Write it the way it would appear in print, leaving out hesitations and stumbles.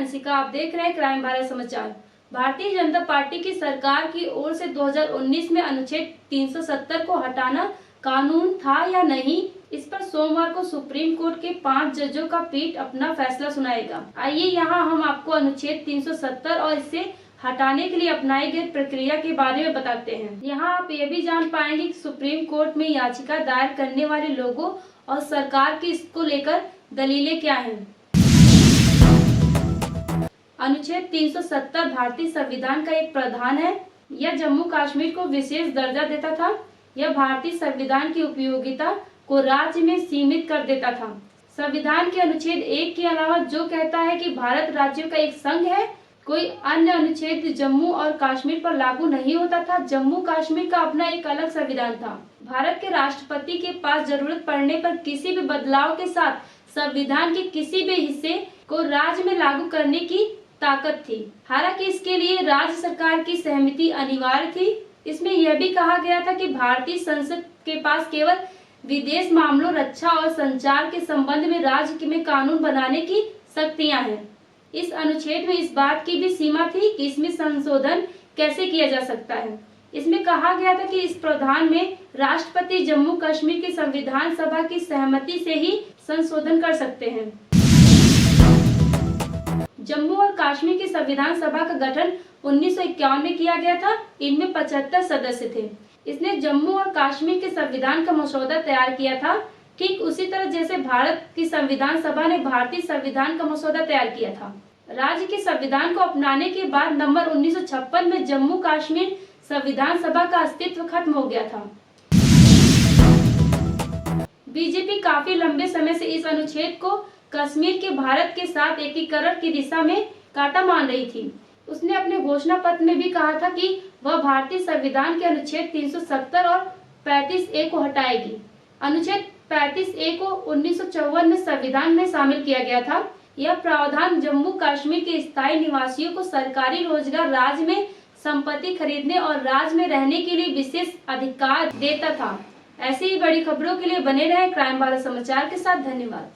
अंशिका, आप देख रहे हैं क्राइम भारत समाचार। भारतीय जनता पार्टी की सरकार की ओर से 2019 में अनुच्छेद 370 को हटाना कानून था या नहीं, इस पर सोमवार को सुप्रीम कोर्ट के 5 जजों का पीठ अपना फैसला सुनाएगा। आइए यहाँ हम आपको अनुच्छेद 370 और इसे हटाने के लिए अपनाई गई प्रक्रिया के बारे में बताते हैं। यहाँ आप ये भी जान पाएंगे कि सुप्रीम कोर्ट में याचिका दायर करने वाले लोगों और सरकार की इसको लेकर दलीलें क्या हैं। अनुच्छेद 370 भारतीय संविधान का एक प्रावधान है। यह जम्मू कश्मीर को विशेष दर्जा देता था। यह भारतीय संविधान की उपयोगिता को राज्य में सीमित कर देता था। संविधान के अनुच्छेद 1 के अलावा जो कहता है कि भारत राज्यों का एक संघ है, कोई अन्य अनुच्छेद जम्मू और कश्मीर पर लागू नहीं होता था। जम्मू कश्मीर का अपना एक अलग संविधान था। भारत के राष्ट्रपति के पास जरूरत पड़ने पर किसी भी बदलाव के साथ संविधान के किसी भी हिस्से को राज्य में लागू करने की ताकत थी। हालांकि इसके लिए राज्य सरकार की सहमति अनिवार्य थी। इसमें यह भी कहा गया था कि भारतीय संसद के पास केवल विदेश मामलों, रक्षा और संचार के संबंध में राज्य में कानून बनाने की शक्तियां हैं। इस अनुच्छेद में इस बात की भी सीमा थी कि इसमें संशोधन कैसे किया जा सकता है। इसमें कहा गया था कि इस प्रावधान में राष्ट्रपति जम्मू कश्मीर की संविधान सभा की सहमति से ही संशोधन कर सकते हैं। जम्मू और कश्मीर की संविधान सभा का गठन 1951 में किया गया था। इनमें 75 सदस्य थे। इसने जम्मू और कश्मीर के संविधान का मसौदा तैयार किया था, ठीक उसी तरह जैसे भारत की संविधान सभा ने भारतीय संविधान का मसौदा तैयार किया था। राज्य के संविधान को अपनाने के बाद नवंबर 1956 में जम्मू कश्मीर संविधान सभा का अस्तित्व खत्म हो गया था। बीजेपी काफी लंबे समय से इस अनुच्छेद को कश्मीर के भारत के साथ एकीकरण की दिशा में कांटा मान रही थी। उसने अपने घोषणा पत्र में भी कहा था कि वह भारतीय संविधान के अनुच्छेद 370 और 35A को हटाएगी। अनुच्छेद 35A को 1954 में संविधान में शामिल किया गया था। यह प्रावधान जम्मू कश्मीर के स्थायी निवासियों को सरकारी रोजगार, राज्य में संपत्ति खरीदने और राज्य में रहने के लिए विशेष अधिकार देता था। ऐसी ही बड़ी खबरों के लिए बने रहें क्राइम भारत समाचार के साथ। धन्यवाद।